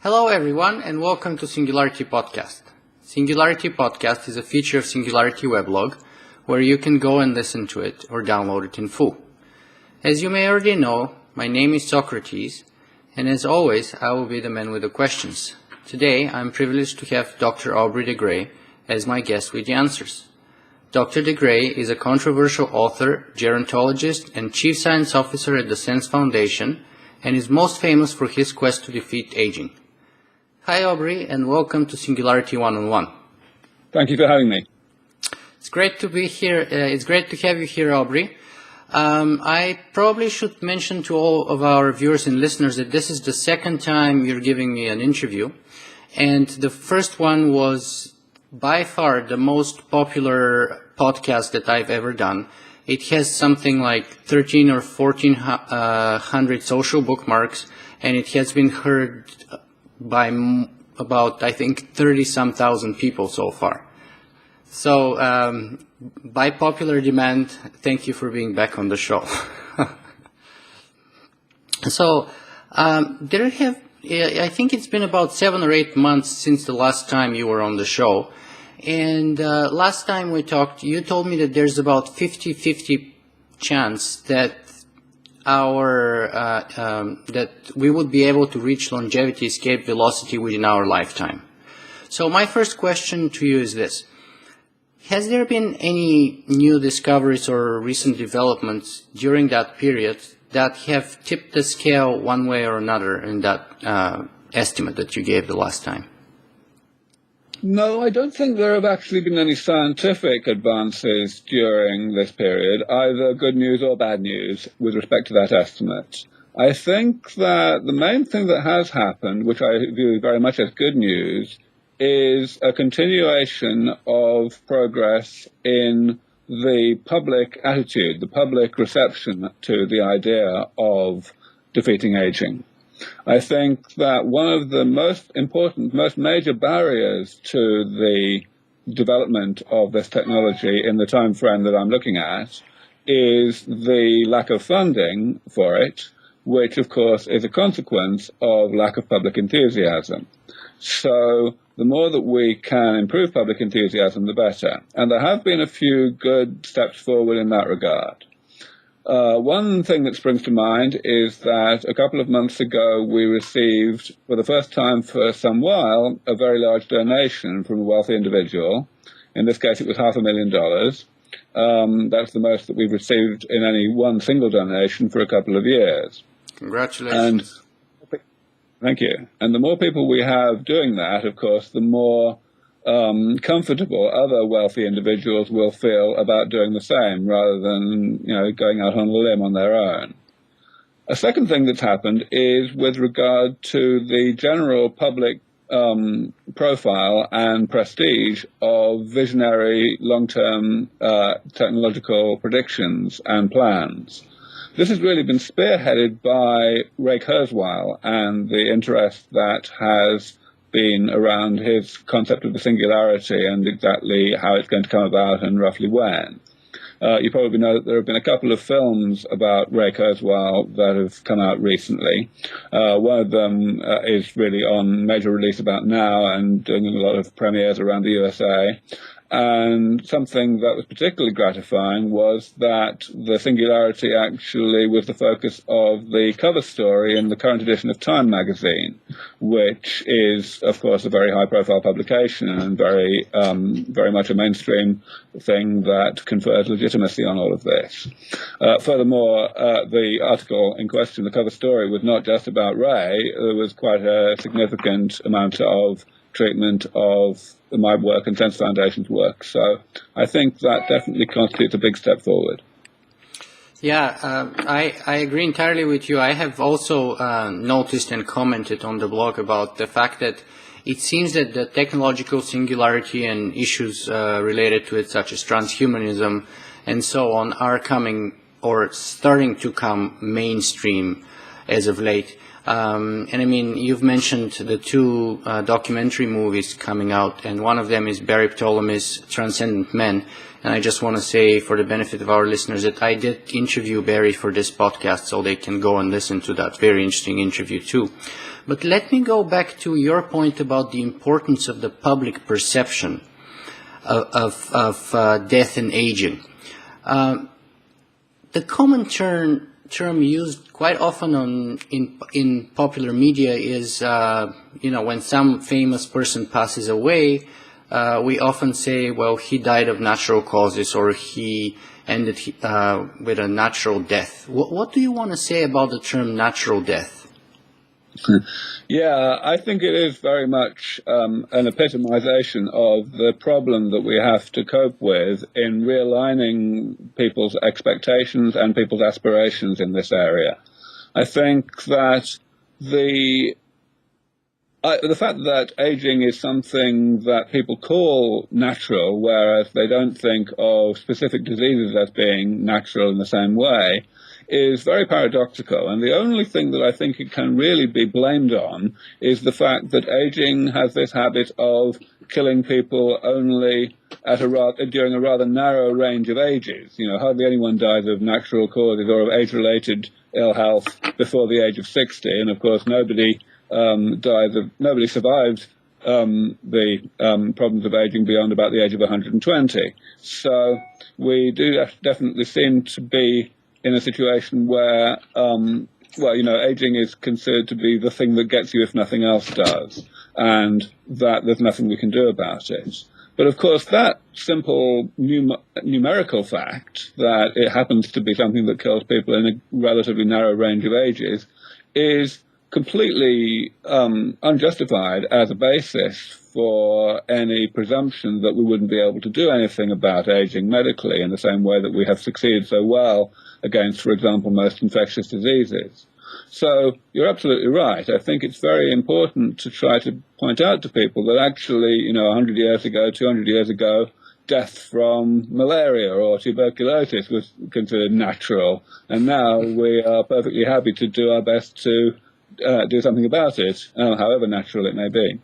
Hello everyone and welcome to Singularity Podcast. Singularity Podcast is a feature of Singularity weblog where you can go and listen to it or download it in full. As you may already know, my name is Socrates and as always I will be the man with the questions. Today I'm privileged to have Dr. Aubrey de Grey as my guest with the answers. Dr. de Grey is a controversial author, gerontologist and chief science officer at the Sense Foundation and is most famous for his quest to defeat aging. Hi Aubrey and welcome to Singularity One-on-One. Thank you for having me. It's great to be here. It's great to have you here, Aubrey. I probably should mention to all of our viewers and listeners that this is the second time you're giving me an interview. And the first one was by far the most popular podcast that I've ever done. It has something like 13 or 1400 social bookmarks, and it has been heard by about, I think, 30-some thousand people so far. So, by popular demand, thank you for being back on the show. So, I think it's been about 7 or 8 months since the last time you were on the show. And last time we talked, you told me that there's about 50-50 chance that that we would be able to reach longevity escape velocity within our lifetime. So my first question to you is this. Has there been any new discoveries or recent developments during that period that have tipped the scale one way or another in that estimate that you gave the last time? No, I don't think there have actually been any scientific advances during this period, either good news or bad news, with respect to that estimate. I think that the main thing that has happened, which I view very much as good news, is a continuation of progress in the public attitude, the public reception to the idea of defeating aging. I think that one of the most important, most major barriers to the development of this technology in the time frame that I'm looking at is the lack of funding for it, which of course is a consequence of lack of public enthusiasm. So the more that we can improve public enthusiasm, the better. And there have been a few good steps forward in that regard. One thing that springs to mind is that a couple of months ago we received, for the first time for some while, a very large donation from a wealthy individual. In this case it was $500,000. That's the most that we've received in any one single donation for a couple of years. Congratulations. Thank you. And the more people we have doing that, of course, the more comfortable other wealthy individuals will feel about doing the same rather than, going out on a limb on their own. A second thing that's happened is with regard to the general public profile and prestige of visionary long-term technological predictions and plans. This has really been spearheaded by Ray Kurzweil and the interest that has been around his concept of the singularity and exactly how it's going to come about and roughly when. You probably know that there have been a couple of films about Ray Kurzweil that have come out recently. One of them is really on major release about now and doing a lot of premieres around the USA. And something that was particularly gratifying was that the singularity actually was the focus of the cover story in the current edition of Time magazine, which is, of course, a very high-profile publication and very much a mainstream thing that confers legitimacy on all of this. Furthermore, the article in question, the cover story, was not just about Ray. There was quite a significant amount of treatment of my work and Sense Foundation's work. So I think that definitely constitutes a big step forward. Yeah, I agree entirely with you. I have also noticed and commented on the blog about the fact that it seems that the technological singularity and issues related to it, such as transhumanism and so on, are coming or starting to come mainstream as of late. And I mean, you've mentioned the two documentary movies coming out, and one of them is Barry Ptolemy's Transcendent Men. And I just want to say, for the benefit of our listeners, that I did interview Barry for this podcast, so they can go and listen to that very interesting interview too. But let me go back to your point about the importance of the public perception of death and aging. The common term used quite often in popular media is, when some famous person passes away, we often say, well, he died of natural causes, or he ended with a natural death. What do you want to say about the term natural death? Yeah, I think it is very much an epitomization of the problem that we have to cope with in realigning people's expectations and people's aspirations in this area. I think that the fact that aging is something that people call natural, whereas they don't think of specific diseases as being natural in the same way, is very paradoxical. And the only thing that I think it can really be blamed on is the fact that aging has this habit of killing people only during a rather narrow range of ages. Hardly anyone dies of natural causes or of age-related ill health before the age of 60. And of course, nobody survives the problems of aging beyond about the age of 120. So we do definitely seem to be in a situation where, aging is considered to be the thing that gets you if nothing else does, and that there's nothing we can do about it. But of course, that simple numerical fact that it happens to be something that kills people in a relatively narrow range of ages is completely unjustified as a basis for any presumption that we wouldn't be able to do anything about aging medically in the same way that we have succeeded so well against, for example, most infectious diseases. So you're absolutely right. I think it's very important to try to point out to people that actually, 100 years ago, 200 years ago, death from malaria or tuberculosis was considered natural. And now we are perfectly happy to do our best to do something about it, however natural it may be.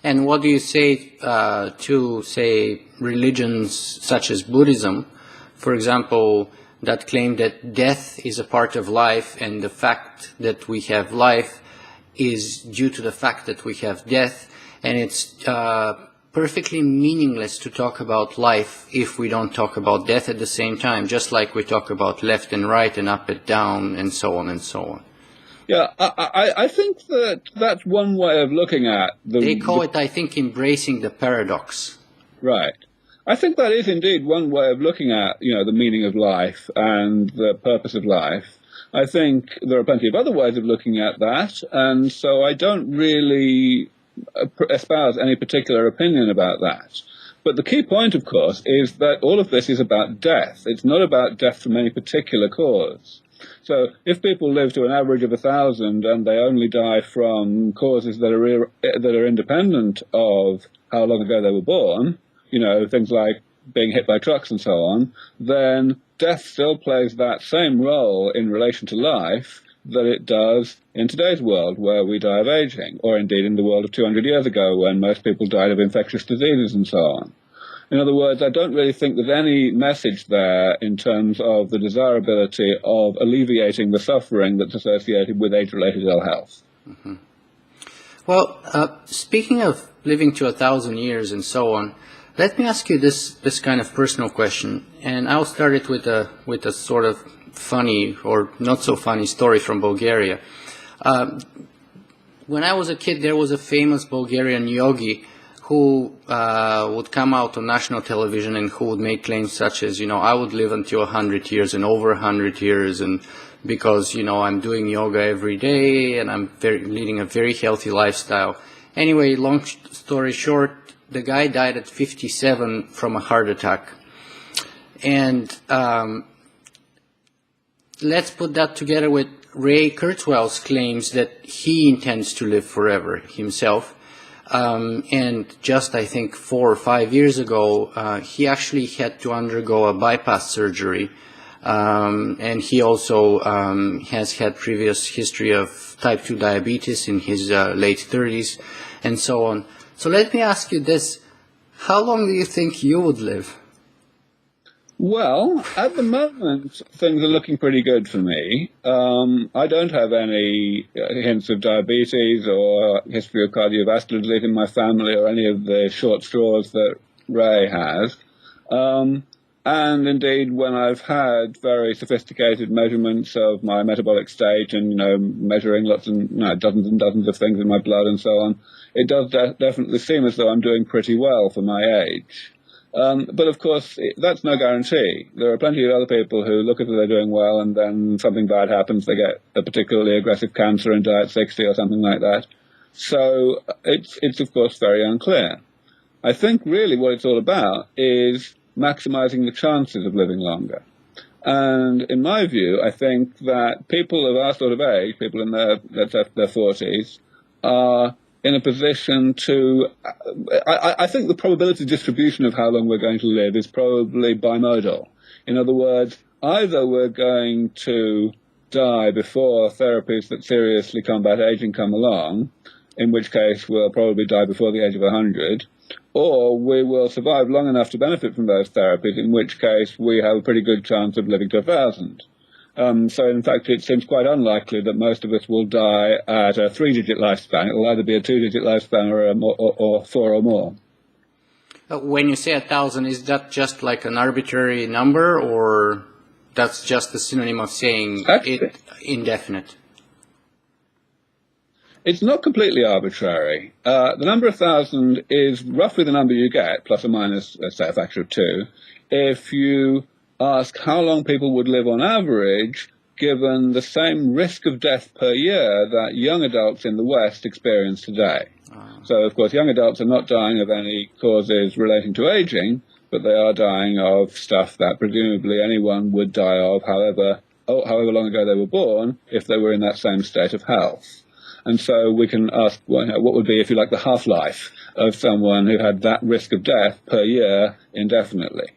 And what do you say to, say, religions such as Buddhism, for example, that claim that death is a part of life, and the fact that we have life is due to the fact that we have death, and it's perfectly meaningless to talk about life if we don't talk about death at the same time, just like we talk about left and right and up and down and so on and so on. Yeah, I think that's one way of looking at They call it, I think, embracing the paradox. Right. I think that is indeed one way of looking at, the meaning of life and the purpose of life. I think there are plenty of other ways of looking at that, and so I don't really espouse any particular opinion about that. But the key point, of course, is that all of this is about death. It's not about death from any particular cause. So if people live to an average of 1,000 and they only die from causes that are independent of how long ago they were born, things like being hit by trucks and so on, then death still plays that same role in relation to life that it does in today's world, where we die of aging, or indeed in the world of 200 years ago when most people died of infectious diseases and so on. In other words, I don't really think there's any message there in terms of the desirability of alleviating the suffering that's associated with age-related ill health. Mm-hmm. Well, speaking of living to 1,000 years and so on, let me ask you this kind of personal question, and I'll start it with a sort of funny or not so funny story from Bulgaria. When I was a kid, there was a famous Bulgarian yogi who would come out on national television and who would make claims such as, I would live until 100 years and over 100 years, and because, I'm doing yoga every day and I'm leading a very healthy lifestyle. Anyway, long story short, the guy died at 57 from a heart attack. And let's put that together with Ray Kurzweil's claims that he intends to live forever himself. And just, I think, 4 or 5 years ago, he actually had to undergo a bypass surgery. And he also has had previous history of type 2 diabetes in his late 30s and so on. So let me ask you this. How long do you think you would live? Well, at the moment, things are looking pretty good for me. I don't have any hints of diabetes or history of cardiovascular disease in my family or any of the short straws that Ray has. And indeed, when I've had very sophisticated measurements of my metabolic state and, measuring lots and dozens and dozens of things in my blood and so on, it does definitely seem as though I'm doing pretty well for my age. But of course, that's no guarantee. There are plenty of other people who look as though they're doing well and then something bad happens. They get a particularly aggressive cancer and die at 60 or something like that. So it's of course very unclear. I think really what it's all about is maximizing the chances of living longer. And in my view, I think that people of our sort of age, people in their 40s, are in a position to, I think the probability distribution of how long we're going to live is probably bimodal. In other words, either we're going to die before therapies that seriously combat aging come along, in which case we'll probably die before the age of 100, or we will survive long enough to benefit from those therapies, in which case we have a pretty good chance of living to 1,000. So, in fact, it seems quite unlikely that most of us will die at a 3-digit lifespan. It will either be a 2-digit lifespan or 4 or more. When you say 1,000, is that just like an arbitrary number, or that's just a synonym of saying it indefinite? It's not completely arbitrary. The number 1,000 is roughly the number you get, plus or minus, let's say, a factor of 2, if you ask how long people would live on average, given the same risk of death per year that young adults in the West experience today. So, of course, young adults are not dying of any causes relating to aging, but they are dying of stuff that presumably anyone would die of, however long ago they were born, if they were in that same state of health. And so we can ask, what would be, if you like, the half-life of someone who had that risk of death per year indefinitely.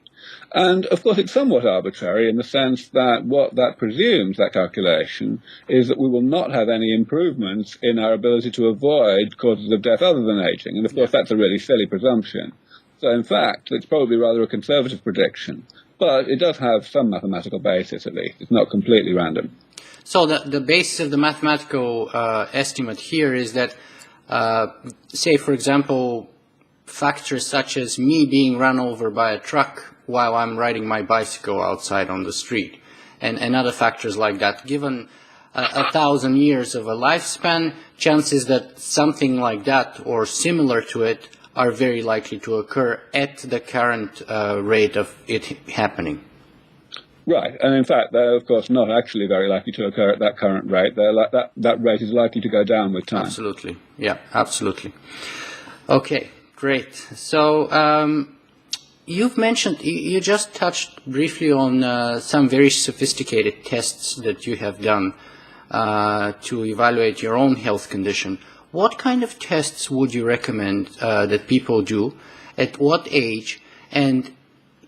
And, of course, it's somewhat arbitrary in the sense that what that presumes, that calculation, is that we will not have any improvements in our ability to avoid causes of death other than aging. And, of course, that's a really silly presumption. So, in fact, it's probably rather a conservative prediction. But it does have some mathematical basis, at least. It's not completely random. So the basis of the mathematical estimate here is that, say, for example, factors such as me being run over by a truck while I'm riding my bicycle outside on the street, and other factors like that, given 1,000 years of a lifespan, chances that something like that or similar to it are very likely to occur at the current rate of it happening. Right, and in fact, they're of course not actually very likely to occur at that current rate. They're that rate is likely to go down with time. Absolutely, yeah, absolutely. Okay, great. So you've mentioned, you just touched briefly on some very sophisticated tests that you have done to evaluate your own health condition. What kind of tests would you recommend that people do? At what age? And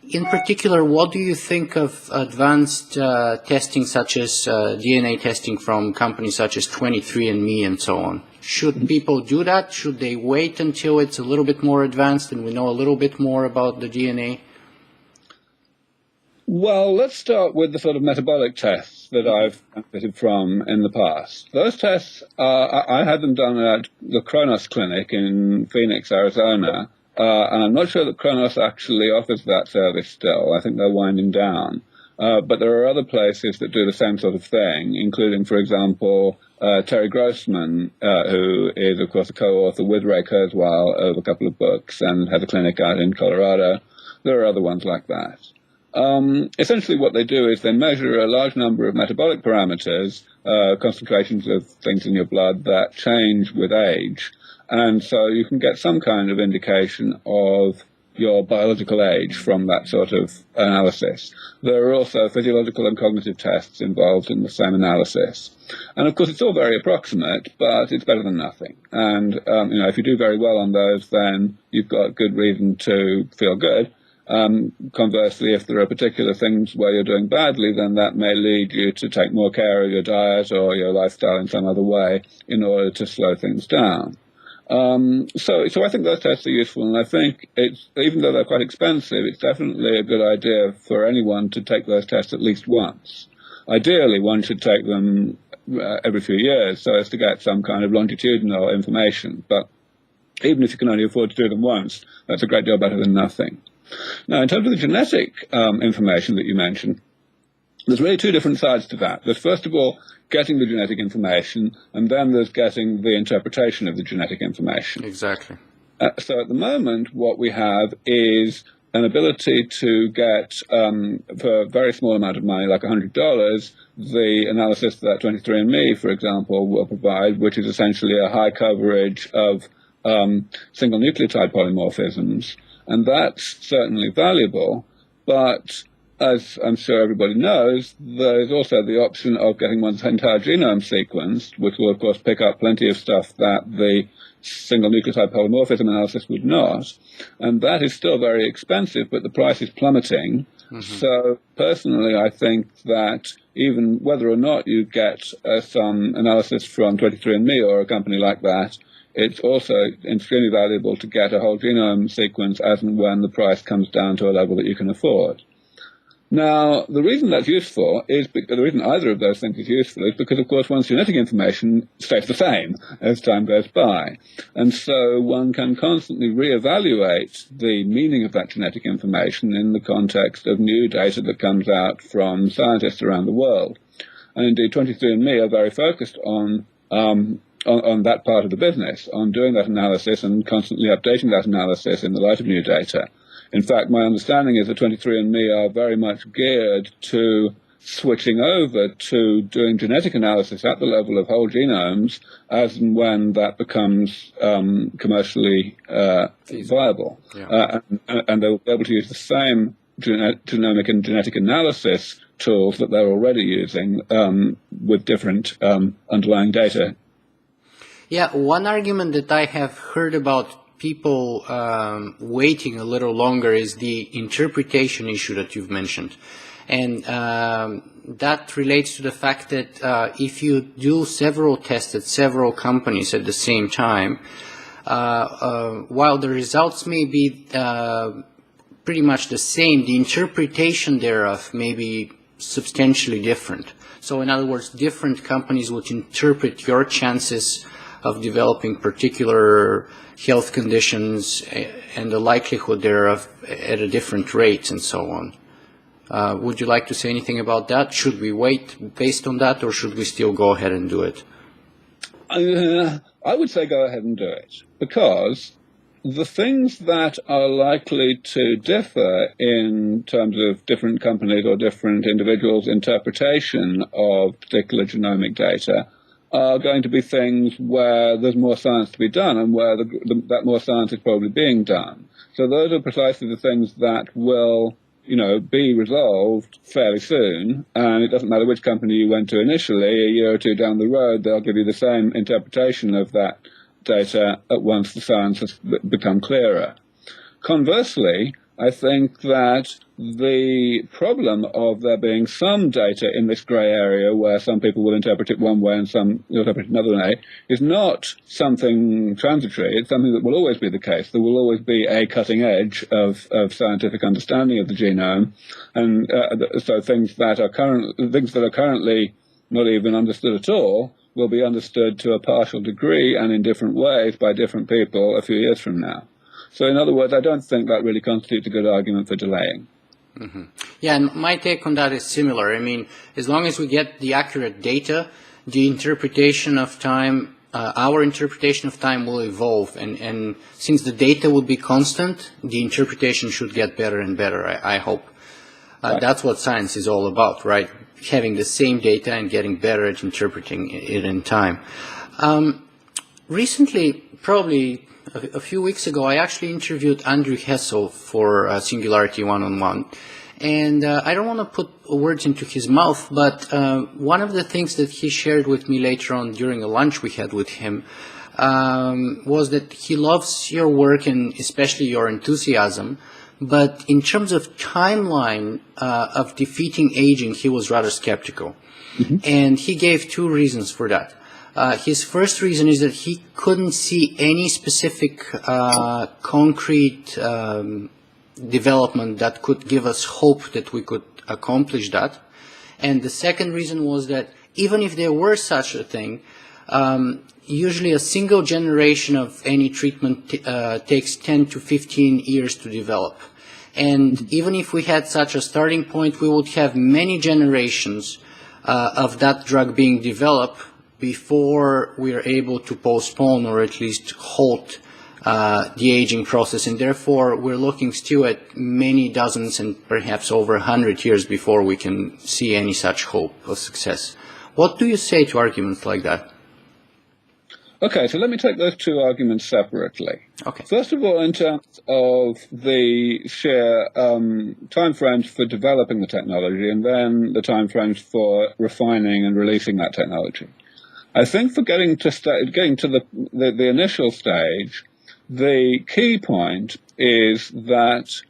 in particular, what do you think of advanced testing such as DNA testing from companies such as 23andMe and so on? Should people do that? Should they wait until it's a little bit more advanced and we know a little bit more about the DNA? Well, let's start with the sort of metabolic tests that I've benefited from in the past. Those tests, I had them done at the Kronos Clinic in Phoenix, Arizona. And I'm not sure that Kronos actually offers that service still. I think they're winding down. But there are other places that do the same sort of thing, including, for example, Terry Grossman, who is, of course, a co-author with Ray Kurzweil of a couple of books and has a clinic out in Colorado. There are other ones like that. Essentially what they do is they measure a large number of metabolic parameters, concentrations of things in your blood that change with age. And so you can get some kind of indication of your biological age from that sort of analysis. There are also physiological and cognitive tests involved in the same analysis. And of course, it's all very approximate, but it's better than nothing. And, if you do very well on those, then you've got good reason to feel good. Conversely, if there are particular things where you're doing badly, then that may lead you to take more care of your diet or your lifestyle in some other way in order to slow things down. So I think those tests are useful, and I think even though they're quite expensive, it's definitely a good idea for anyone to take those tests at least once. Ideally, one should take them every few years so as to get some kind of longitudinal information. But even if you can only afford to do them once, that's a great deal better than nothing. Now, in terms of the genetic information that you mentioned, there's really two different sides to that. There's, first of all, getting the genetic information, and then there's getting the interpretation of the genetic information. Exactly. So at the moment, what we have is an ability to get, for a very small amount of money, like $100, the analysis that 23andMe, for example, will provide, which is essentially a high coverage of single nucleotide polymorphisms. And that's certainly valuable, but as I'm sure everybody knows, there's also the option of getting one's entire genome sequenced, which will, of course, pick up plenty of stuff that the single nucleotide polymorphism analysis would not. And that is still very expensive, but the price is plummeting. Mm-hmm. So personally, I think that even whether or not you get some analysis from 23andMe or a company like that, it's also extremely valuable to get a whole genome sequence as and when the price comes down to a level that you can afford. Now, the reason that's useful is, the reason either of those things is useful is because, of course, one's genetic information stays the same as time goes by. And so one can constantly reevaluate the meaning of that genetic information in the context of new data that comes out from scientists around the world. And indeed, 23andMe are very focused on that part of the business, on doing that analysis and constantly updating that analysis in the light of new data. In fact, my understanding is that 23andMe are very much geared to switching over to doing genetic analysis at the level of whole genomes as and when that becomes commercially viable. Yeah. And they'll be able to use the same genomic and genetic analysis tools that they're already using with different underlying data. Yeah, one argument that I have heard about people waiting a little longer is the interpretation issue that you've mentioned. And that relates to the fact that if you do several tests at several companies at the same time, while the results may be pretty much the same, the interpretation thereof may be substantially different. So in other words, different companies would interpret your chances of developing particular health conditions and the likelihood thereof at a different rate and so on. Would you like to say anything about that? Should we wait based on that, or should we still go ahead and do it? I would say go ahead and do it, because the things that are likely to differ in terms of different companies or different individuals' interpretation of particular genomic data are going to be things where there's more science to be done and where that more science is probably being done. So those are precisely the things that will, be resolved fairly soon. And it doesn't matter which company you went to initially, a year or two down the road, they'll give you the same interpretation of that data once the science has become clearer. Conversely, I think that the problem of there being some data in this grey area where some people will interpret it one way and some will interpret it another way is not something transitory. It's something that will always be the case. There will always be a cutting edge of scientific understanding of the genome, and so things that are currently not even understood at all will be understood to a partial degree and in different ways by different people a few years from now. So in other words, I don't think that really constitutes a good argument for delaying. Mm-hmm. Yeah, and my take on that is similar. I mean, as long as we get the accurate data, the interpretation of time, our interpretation of time will evolve. And since the data will be constant, the interpretation should get better and better, I hope. Right. That's what science is all about, right? Having the same data and getting better at interpreting it in time. Recently, probably a few weeks ago, I actually interviewed Andrew Hessel for Singularity One-on-One. And I don't want to put words into his mouth, but one of the things that he shared with me later on during a lunch we had with him was that he loves your work and especially your enthusiasm. But in terms of timeline of defeating aging, he was rather skeptical. Mm-hmm. And he gave two reasons for that. His first reason is that he couldn't see any specific concrete development that could give us hope that we could accomplish that. And the second reason was that even if there were such a thing, usually a single generation of any treatment takes 10 to 15 years to develop. And even if we had such a starting point, we would have many generations of that drug being developed before we are able to postpone or at least halt the aging process. And therefore, we're looking still at many dozens and perhaps over 100 years before we can see any such hope of success. What do you say to arguments like that? Okay, so let me take those two arguments separately. Okay. First of all, in terms of the sheer timeframes for developing the technology and then the timeframes for refining and releasing that technology. I think for getting to the initial stage, the key point is that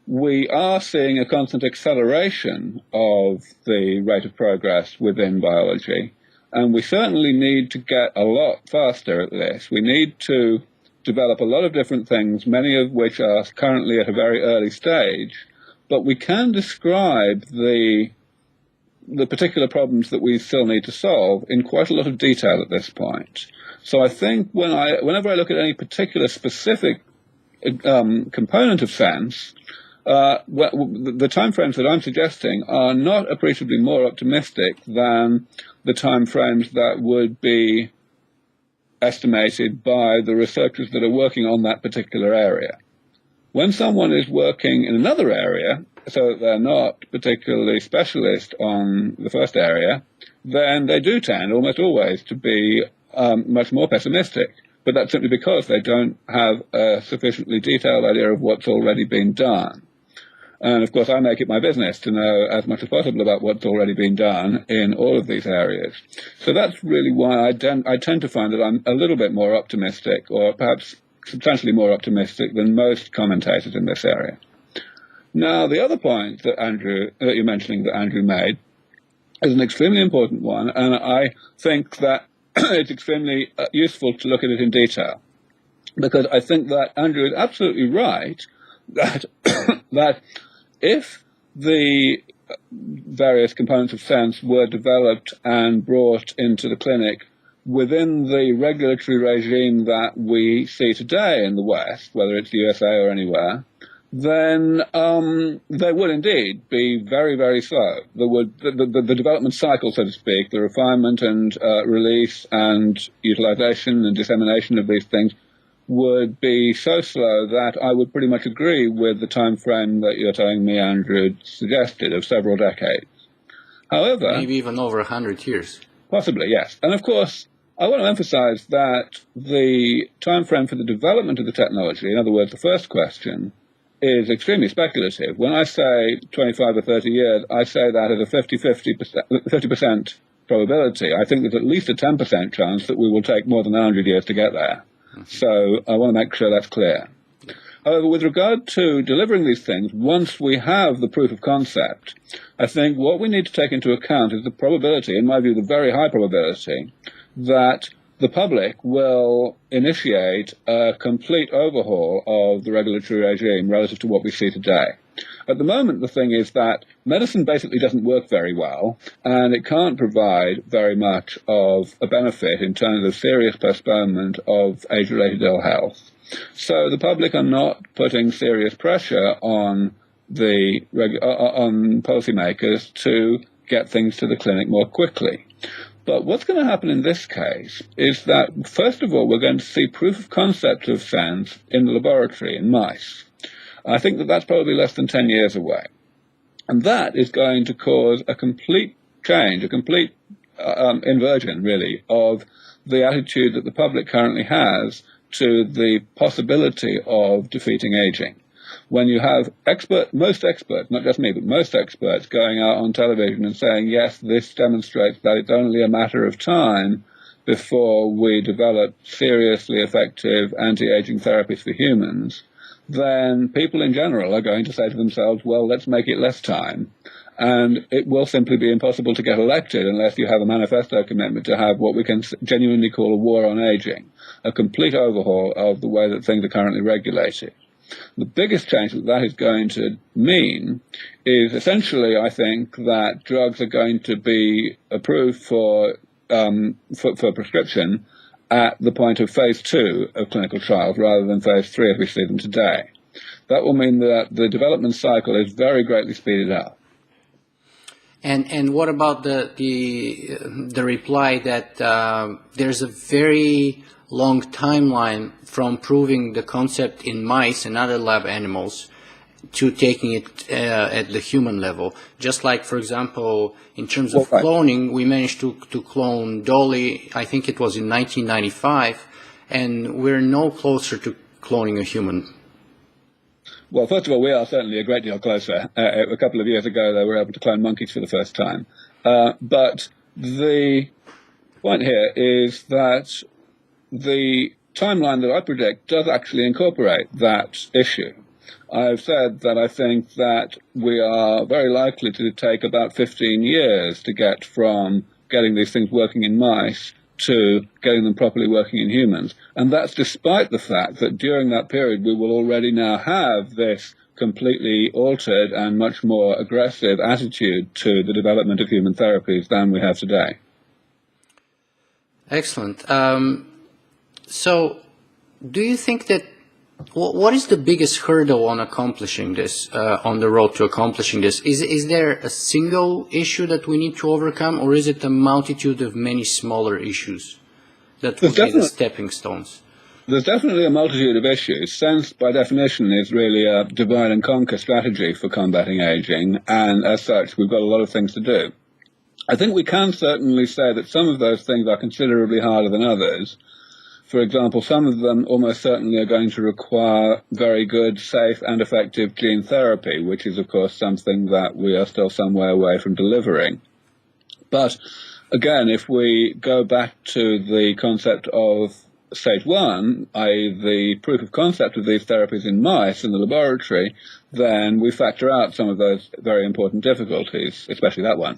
we are seeing a constant acceleration of the rate of progress within biology. And we certainly need to get a lot faster at this. We need to develop a lot of different things, many of which are currently at a very early stage, but we can describe the particular problems that we still need to solve in quite a lot of detail at this point. So I think whenever I look at any particular specific component of sense, the timeframes that I'm suggesting are not appreciably more optimistic than the timeframes that would be estimated by the researchers that are working on that particular area. When someone is working in another area, so that they're not particularly specialist on the first area, then they do tend almost always to be much more pessimistic. But that's simply because they don't have a sufficiently detailed idea of what's already been done. And of course, I make it my business to know as much as possible about what's already been done in all of these areas. So that's really why I tend to find that I'm a little bit more optimistic, or perhaps substantially more optimistic than most commentators in this area. Now, the other point that you're mentioning that Andrew made is an extremely important one, and I think that it's extremely useful to look at it in detail, because I think that Andrew is absolutely right that that if the various components of sense were developed and brought into the clinic within the regulatory regime that we see today in the West, whether it's the USA or anywhere, then they would indeed be very, very slow. The development cycle, so to speak, the refinement and release and utilization and dissemination of these things would be so slow that I would pretty much agree with the time frame that you're telling me, Andrew, suggested of several decades. However, maybe even over 100 years. Possibly, yes. And of course, I want to emphasize that the time frame for the development of the technology, in other words, the first question, is extremely speculative. When I say 25 or 30 years, I say that as a 50% probability. I think there's at least a 10% chance that we will take more than 100 years to get there. So I want to make sure that's clear. However, with regard to delivering these things, once we have the proof of concept, I think what we need to take into account is the probability, in my view, the very high probability, that the public will initiate a complete overhaul of the regulatory regime relative to what we see today. At the moment, the thing is that medicine basically doesn't work very well, and it can't provide very much of a benefit in terms of serious postponement of age-related ill health. So the public are not putting serious pressure on on policymakers to get things to the clinic more quickly. But what's going to happen in this case is that, first of all, we're going to see proof of concept of sense in the laboratory in mice. I think that that's probably less than 10 years away. And that is going to cause a complete change, a complete inversion, really, of the attitude that the public currently has to the possibility of defeating aging. When you have most experts, not just me, but most experts going out on television and saying, yes, this demonstrates that it's only a matter of time before we develop seriously effective anti-aging therapies for humans, then people in general are going to say to themselves, well, let's make it less time. And it will simply be impossible to get elected unless you have a manifesto commitment to have what we can genuinely call a war on aging, a complete overhaul of the way that things are currently regulated. The biggest change that that is going to mean is essentially, I think, that drugs are going to be approved for prescription at the point of phase 2 of clinical trials rather than phase 3 as we see them today. That will mean that the development cycle is very greatly speeded up. And what about the reply that there's a very long timeline from proving the concept in mice and other lab animals to taking it at the human level? Just like, for example, in terms of cloning, we managed to clone Dolly, I think it was in 1995, and we're no closer to cloning a human. Well, first of all, we are certainly a great deal closer. A couple of years ago, they were able to clone monkeys for the first time. But the point here is that the timeline that I predict does actually incorporate that issue. I've said that I think that we are very likely to take about 15 years to get from getting these things working in mice to getting them properly working in humans. And that's despite the fact that during that period we will already now have this completely altered and much more aggressive attitude to the development of human therapies than we have today. Excellent. So do you think that, what is the biggest hurdle on accomplishing this, on the road to accomplishing this? Is there a single issue that we need to overcome, or is it a multitude of many smaller issues that would be the stepping stones? There's definitely a multitude of issues. Sense, by definition, is really a divide and conquer strategy for combating aging, and as such, we've got a lot of things to do. I think we can certainly say that some of those things are considerably harder than others. For example, some of them almost certainly are going to require very good, safe, and effective gene therapy, which is, of course, something that we are still some way away from delivering. But, again, if we go back to the concept of stage 1, i.e. the proof of concept of these therapies in mice in the laboratory, then we factor out some of those very important difficulties, especially that one,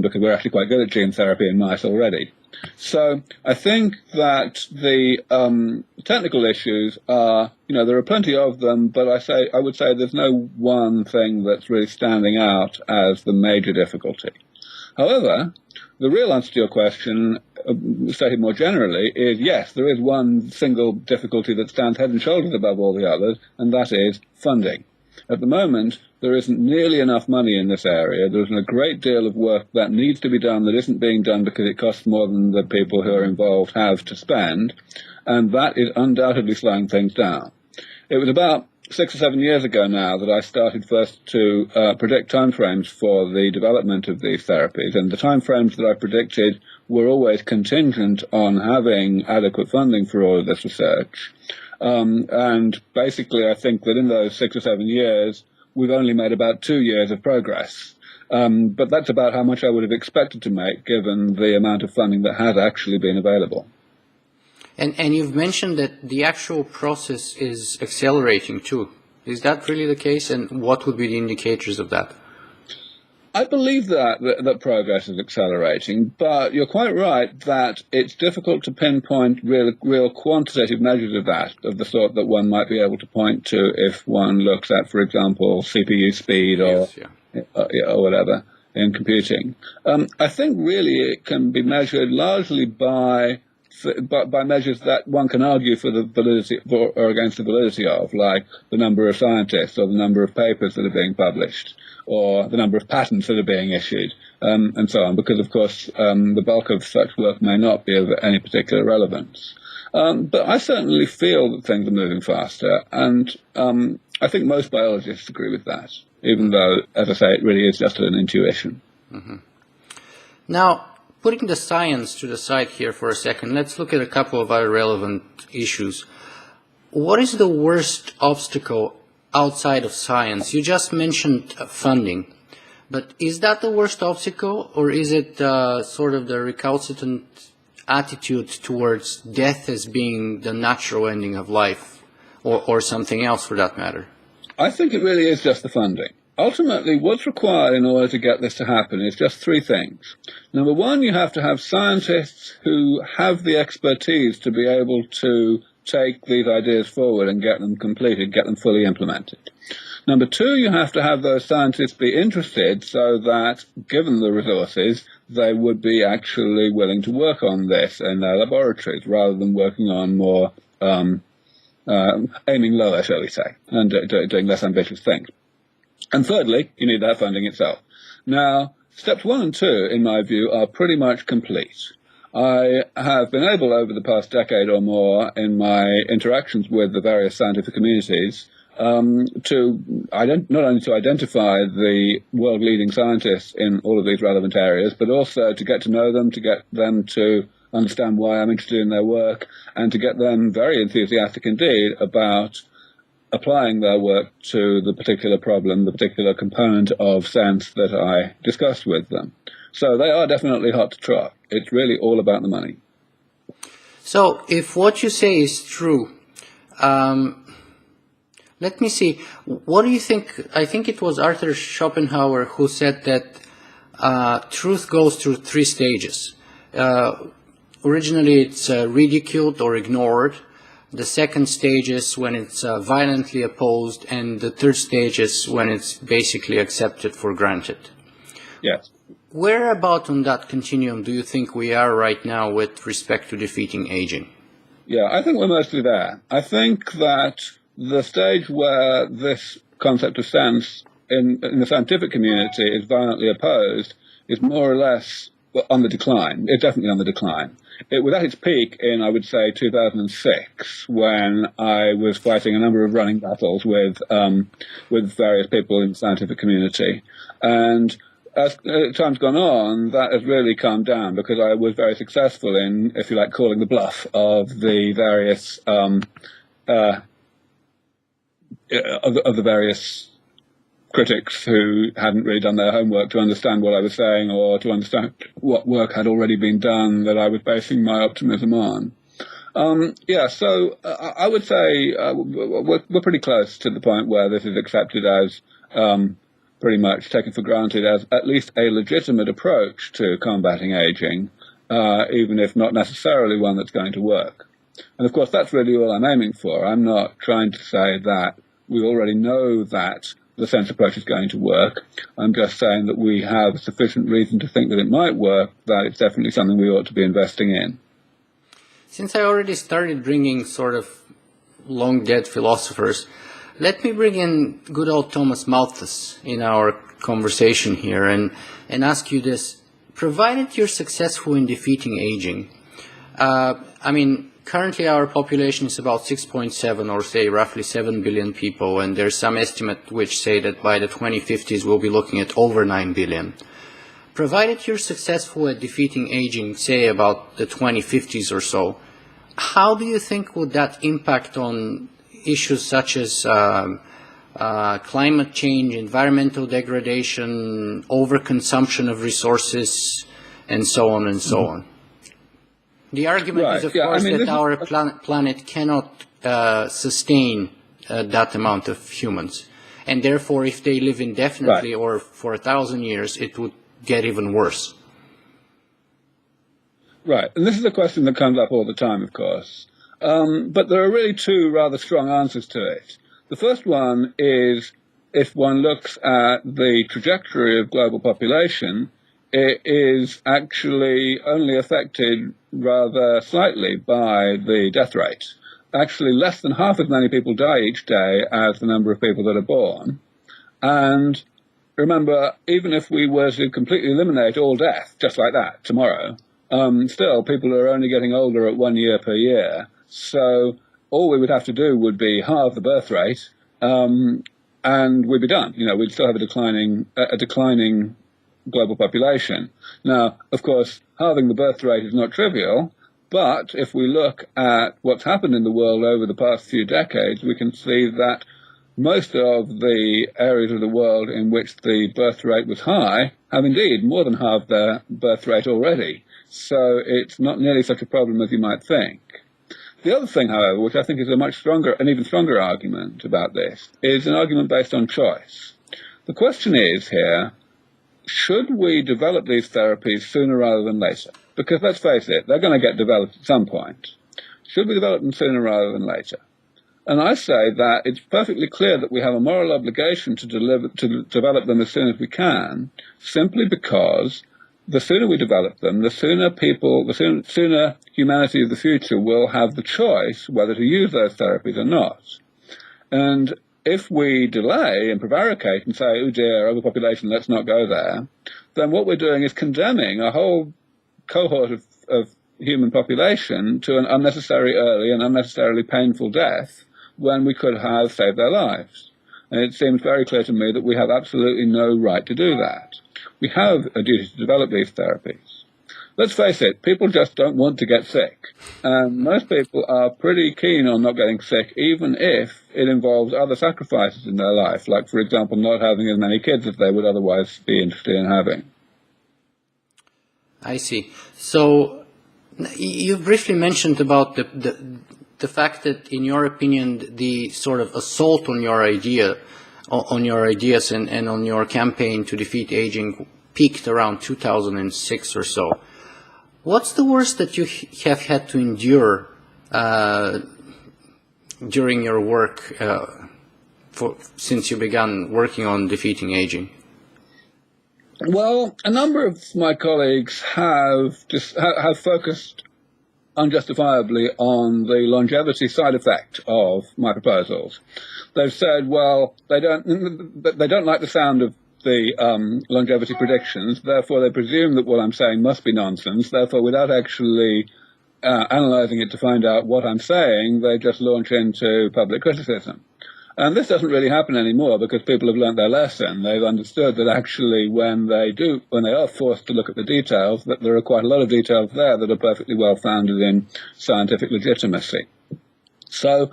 because we're actually quite good at gene therapy in mice already. So I think that the technical issues are, there are plenty of them, but I would say there's no one thing that's really standing out as the major difficulty. However, the real answer to your question, stated more generally, is yes, there is one single difficulty that stands head and shoulders above all the others, and that is funding. At the moment, there isn't nearly enough money in this area. There's a great deal of work that needs to be done that isn't being done because it costs more than the people who are involved have to spend, and that is undoubtedly slowing things down. It was about 6 or 7 years ago now that I started first to predict timeframes for the development of these therapies, and the timeframes that I predicted were always contingent on having adequate funding for all of this research. And basically, I think that in those 6 or 7 years, we've only made about 2 years of progress. But that's about how much I would have expected to make, given the amount of funding that has actually been available. And you've mentioned that the actual process is accelerating too. Is that really the case? And what would be the indicators of that? I believe that progress is accelerating, but you're quite right that it's difficult to pinpoint real quantitative measures of that, of the sort that one might be able to point to if one looks at, for example, CPU speed or whatever in computing. I think really it can be measured largely by measures that one can argue for the validity or against the validity of, like the number of scientists or the number of papers that are being published, or the number of patents that are being issued, and so on, because, of course, the bulk of such work may not be of any particular relevance. But I certainly feel that things are moving faster, and I think most biologists agree with that, even though, as I say, it really is just an intuition. Mm-hmm. Now, putting the science to the side here for a second, let's look at a couple of other relevant issues. What is the worst obstacle outside of science? You just mentioned funding, but is that the worst obstacle, or is it sort of the recalcitrant attitude towards death as being the natural ending of life, or something else for that matter? I think it really is just the funding. ultimately, what's required in order to get this to happen is just three things. Number one, you have to have scientists who have the expertise to be able to take these ideas forward and get them completed, get them fully implemented. Number two, you have to have those scientists be interested so that, given the resources, they would be actually willing to work on this in their laboratories rather than working on more aiming lower, shall we say, and doing less ambitious things. And thirdly, you need that funding itself. Now, steps 1 and 2, in my view, are pretty much complete. I have been able, over the past decade or more, in my interactions with the various scientific communities, not only to identify the world-leading scientists in all of these relevant areas, but also to get to know them, to get them to understand why I'm interested in their work, and to get them very enthusiastic indeed about applying their work to the particular problem, the particular component of sense that I discussed with them. So they are definitely hot to trot. It's really all about the money. So if what you say is true, let me see. What do you think? I think it was Arthur Schopenhauer who said that truth goes through 3 stages. Originally, it's ridiculed or ignored. The second stage is when it's violently opposed, and the third stage is when it's basically accepted for granted. Yes. Where about on that continuum do you think we are right now with respect to defeating aging? Yeah, I think we're mostly there. I think that the stage where this concept of sense in the scientific community is violently opposed is more or less on the decline. It's definitely on the decline. It was at its peak in, I would say, 2006, when I was fighting a number of running battles with various people in the scientific community. And as time's gone on, that has really calmed down because I was very successful in, if you like, calling the bluff of the various critics who hadn't really done their homework to understand what I was saying or to understand what work had already been done that I was basing my optimism on. So I would say we're pretty close to the point where this is accepted as pretty much taken for granted as at least a legitimate approach to combating aging, even if not necessarily one that's going to work. And of course, that's really all I'm aiming for. I'm not trying to say that we already know that the sense approach is going to work. I'm just saying that we have sufficient reason to think that it might work, that it's definitely something we ought to be investing in. Since I already started bringing sort of long-dead philosophers, let me bring in good old Thomas Malthus in our conversation here and ask you this. Provided you're successful in defeating aging, currently our population is about 6.7 or say roughly 7 billion people, and there's some estimate which say that by the 2050s we'll be looking at over 9 billion. Provided you're successful at defeating aging, say about the 2050s or so, how do you think would that impact on issues such as climate change, environmental degradation, overconsumption of resources, and so on and so on? The argument is, of course, that our planet cannot sustain that amount of humans. And therefore, if they live indefinitely or for 1,000 years, it would get even worse. Right. And this is a question that comes up all the time, of course. But there are really 2 rather strong answers to it. The first one is, if one looks at the trajectory of global population, it is actually only affected rather slightly by the death rate. Actually, less than half as many people die each day as the number of people that are born. And remember, even if we were to completely eliminate all death, just like that, tomorrow, still people are only getting older at 1 year per year. So all we would have to do would be halve the birth rate, and we'd be done. We'd still have a declining global population. Now, of course, halving the birth rate is not trivial, but if we look at what's happened in the world over the past few decades, we can see that most of the areas of the world in which the birth rate was high have indeed more than halved their birth rate already. So it's not nearly such a problem as you might think. The other thing, however, which I think is an even stronger argument about this, is an argument based on choice. The question is here, should we develop these therapies sooner rather than later? Because let's face it, they're going to get developed at some point. Should we develop them sooner rather than later? And I say that it's perfectly clear that we have a moral obligation to develop them as soon as we can, simply because the sooner we develop them, the sooner humanity of the future will have the choice whether to use those therapies or not. And if we delay and prevaricate and say, oh dear, overpopulation, let's not go there, then what we're doing is condemning a whole cohort of human population to an unnecessary early and unnecessarily painful death when we could have saved their lives. And it seems very clear to me that we have absolutely no right to do that. We have a duty to develop these therapies. Let's face it, people just don't want to get sick. And most people are pretty keen on not getting sick, even if it involves other sacrifices in their life, like, for example, not having as many kids as they would otherwise be interested in having. I see. So you briefly mentioned about the fact that, in your opinion, the sort of assault on your ideas and on your campaign to defeat aging peaked around 2006 or so. What's the worst that you have had to endure during your work since you began working on defeating aging? Well, a number of my colleagues have focused unjustifiably on the longevity side effect of my proposals. They've said, well, they don't like the sound of the longevity predictions, therefore they presume that what I'm saying must be nonsense, therefore without actually analysing it to find out what I'm saying, they just launch into public criticism. And this doesn't really happen anymore because people have learnt their lesson. They've understood that actually when they are forced to look at the details, that there are quite a lot of details there that are perfectly well founded in scientific legitimacy. So,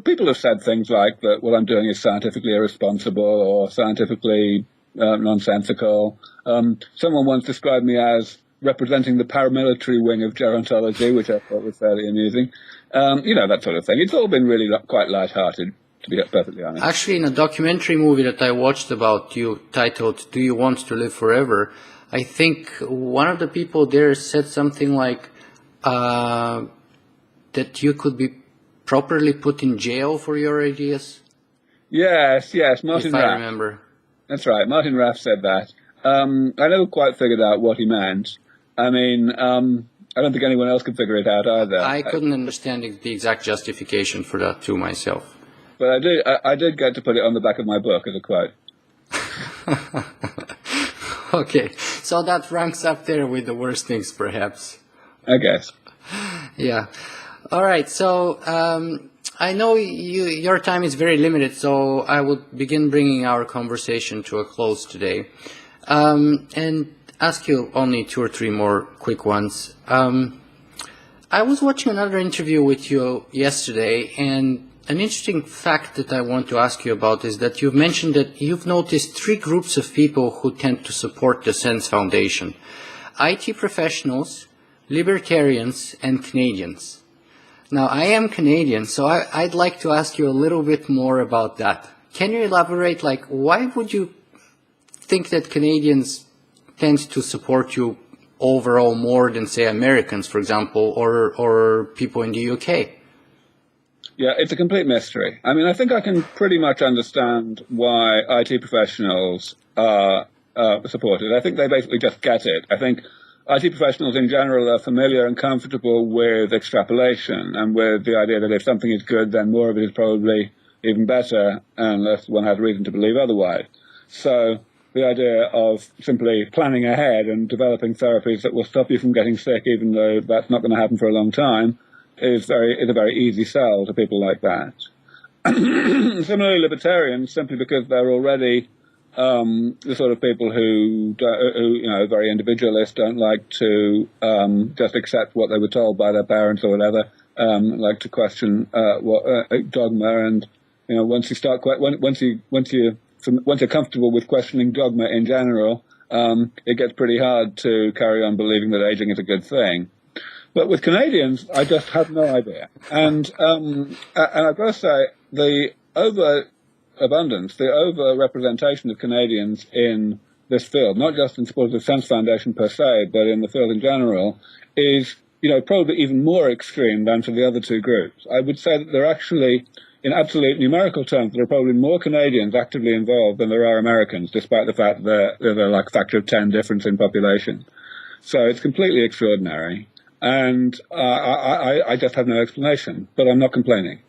people have said things like that what I'm doing is scientifically irresponsible or scientifically nonsensical. Someone once described me as representing the paramilitary wing of gerontology, which I thought was fairly amusing. That sort of thing. It's all been really quite light-hearted, to be perfectly honest. Actually, in a documentary movie that I watched about you titled Do You Want to Live Forever, I think one of the people there said something like that you could be properly put in jail for your ideas? Yes, Martin Raff. If I remember. That's right, Martin Raff said that. I never quite figured out what he meant. I mean, I don't think anyone else could figure it out either. I couldn't understand the exact justification for that too myself. But I did get to put it on the back of my book as a quote. Okay, so that ranks up there with the worst things, perhaps. I guess. Yeah. All right, so I know your time is very limited, so I will begin bringing our conversation to a close today, and ask you only 2 or 3 more quick ones. I was watching another interview with you yesterday, and an interesting fact that I want to ask you about is that you've mentioned that you've noticed 3 groups of people who tend to support the Sense Foundation: IT professionals, libertarians, and Canadians. Now, I am Canadian, so I'd like to ask you a little bit more about that. Can you elaborate, why would you think that Canadians tend to support you overall more than, say, Americans, for example, or people in the UK? Yeah, it's a complete mystery. I mean, I think I can pretty much understand why IT professionals are supported. I think they basically just get it. I think IT professionals in general are familiar and comfortable with extrapolation and with the idea that if something is good, then more of it is probably even better, unless one has reason to believe otherwise. So the idea of simply planning ahead and developing therapies that will stop you from getting sick, even though that's not going to happen for a long time, is a very easy sell to people like that. Similarly, libertarians, simply because they're already the sort of people who very individualist, don't like to just accept what they were told by their parents or whatever, like to question dogma, and once you're comfortable with questioning dogma in general, it gets pretty hard to carry on believing that aging is a good thing. But with Canadians, I just have no idea. And I've got to say, the overabundance, the over-representation of Canadians in this field, not just in support of the Sense Foundation per se, but in the field in general, is, probably even more extreme than for the other two groups. I would say that there are actually, in absolute numerical terms, there are probably more Canadians actively involved than there are Americans, despite the fact that they're like a factor of 10 difference in population. So it's completely extraordinary. And I just have no explanation, but I'm not complaining.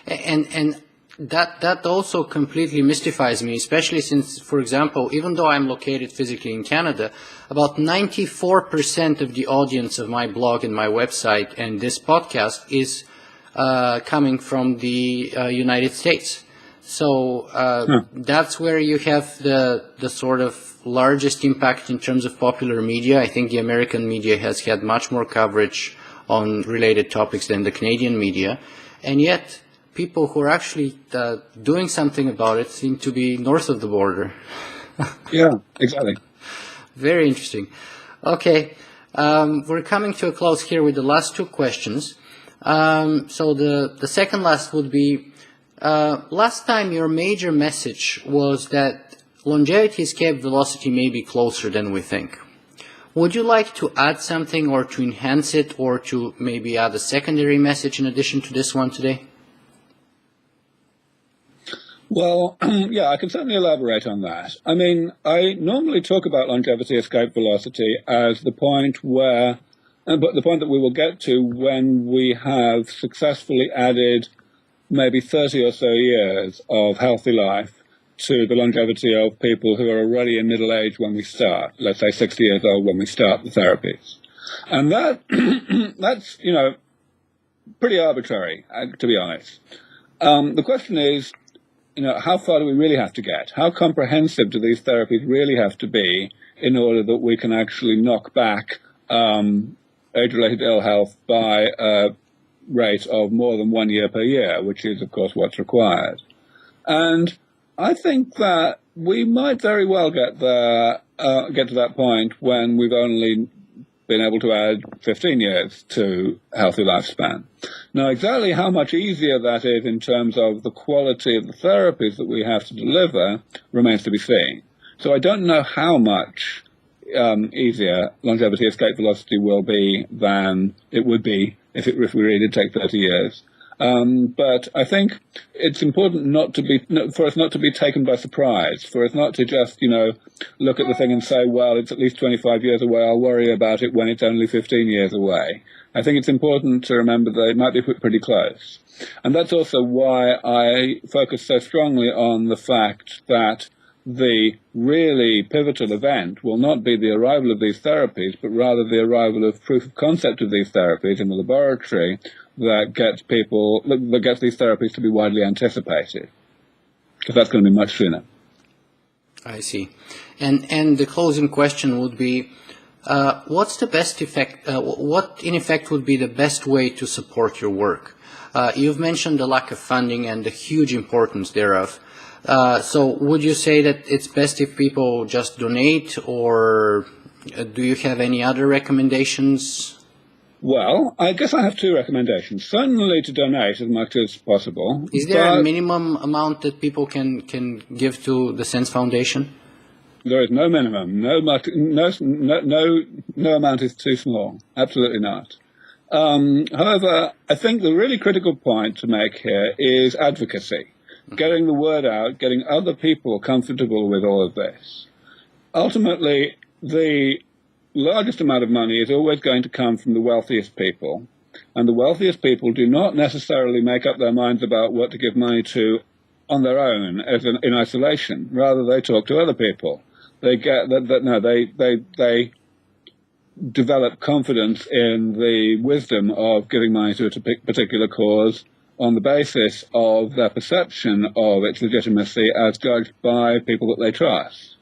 And that also completely mystifies me, especially since, for example, even though I'm located physically in Canada, about 94% of the audience of my blog and my website and this podcast is coming from the United States. So that's where you have the sort of largest impact in terms of popular media. I think the American media has had much more coverage on related topics than the Canadian media. And yet, people who are actually doing something about it seem to be north of the border. Yeah, exactly. Very interesting. Okay, we're coming to a close here with the last two questions. So the second last would be, last time your major message was that longevity escape velocity may be closer than we think. Would you like to add something or to enhance it or to maybe add a secondary message in addition to this one today? Well, yeah, I can certainly elaborate on that. I mean, I normally talk about longevity escape velocity as the point where, but the point that we will get to when we have successfully added maybe 30 or so years of healthy life to the longevity of people who are already in middle age when we start, let's say 60 years old when we start the therapies. And that's, pretty arbitrary, to be honest. The question is, how far do we really have to get? How comprehensive do these therapies really have to be in order that we can actually knock back age-related ill health by a rate of more than 1 year per year, which is, of course, what's required? And I think that we might very well get to that point when we've only been able to add 15 years to healthy lifespan. Now, exactly how much easier that is in terms of the quality of the therapies that we have to deliver remains to be seen. So I don't know how much easier longevity escape velocity will be than it would be if we really did take 30 years. But I think it's important for us not to be taken by surprise, for us not to just, look at the thing and say, well, it's at least 25 years away, I'll worry about it when it's only 15 years away. I think it's important to remember that it might be pretty close. And that's also why I focus so strongly on the fact that the really pivotal event will not be the arrival of these therapies, but rather the arrival of proof of concept of these therapies in the laboratory that gets these therapies to be widely anticipated, because that's going to be much sooner. I see. And the closing question would be, what's the best effect? What in effect would be the best way to support your work? You've mentioned the lack of funding and the huge importance thereof. So would you say that it's best if people just donate, or do you have any other recommendations? Well, I guess I have two recommendations. Certainly to donate as much as possible. Is there a minimum amount that people can give to the Sense Foundation? There is no minimum. No amount is too small. Absolutely not. However, I think the really critical point to make here is advocacy. Getting the word out, getting other people comfortable with all of this. Ultimately, the largest amount of money is always going to come from the wealthiest people. And the wealthiest people do not necessarily make up their minds about what to give money to on their own, in isolation. Rather, they talk to other people. They develop confidence in the wisdom of giving money to a particular cause on the basis of their perception of its legitimacy as judged by people that they trust.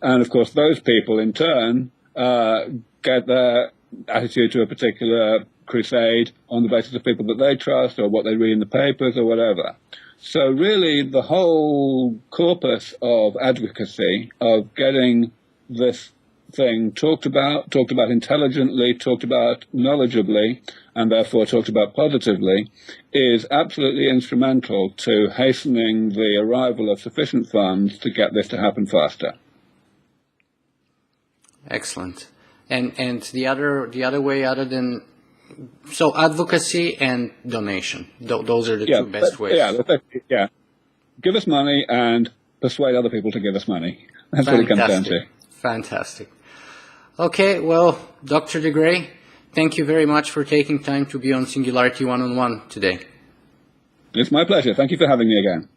And of course, those people in turn get their attitude to a particular crusade on the basis of people that they trust or what they read in the papers or whatever. So really, the whole corpus of advocacy, of getting this thing talked about intelligently, talked about knowledgeably, and therefore talked about positively, is absolutely instrumental to hastening the arrival of sufficient funds to get this to happen faster. Excellent. And the other way, other than so advocacy and donation, those are the two best ways. Yeah. Give us money and persuade other people to give us money. That's what it comes down to. Fantastic. Okay, well, Dr. DeGray, thank you very much for taking time to be on Singularity One-on-One today. It's my pleasure. Thank you for having me again.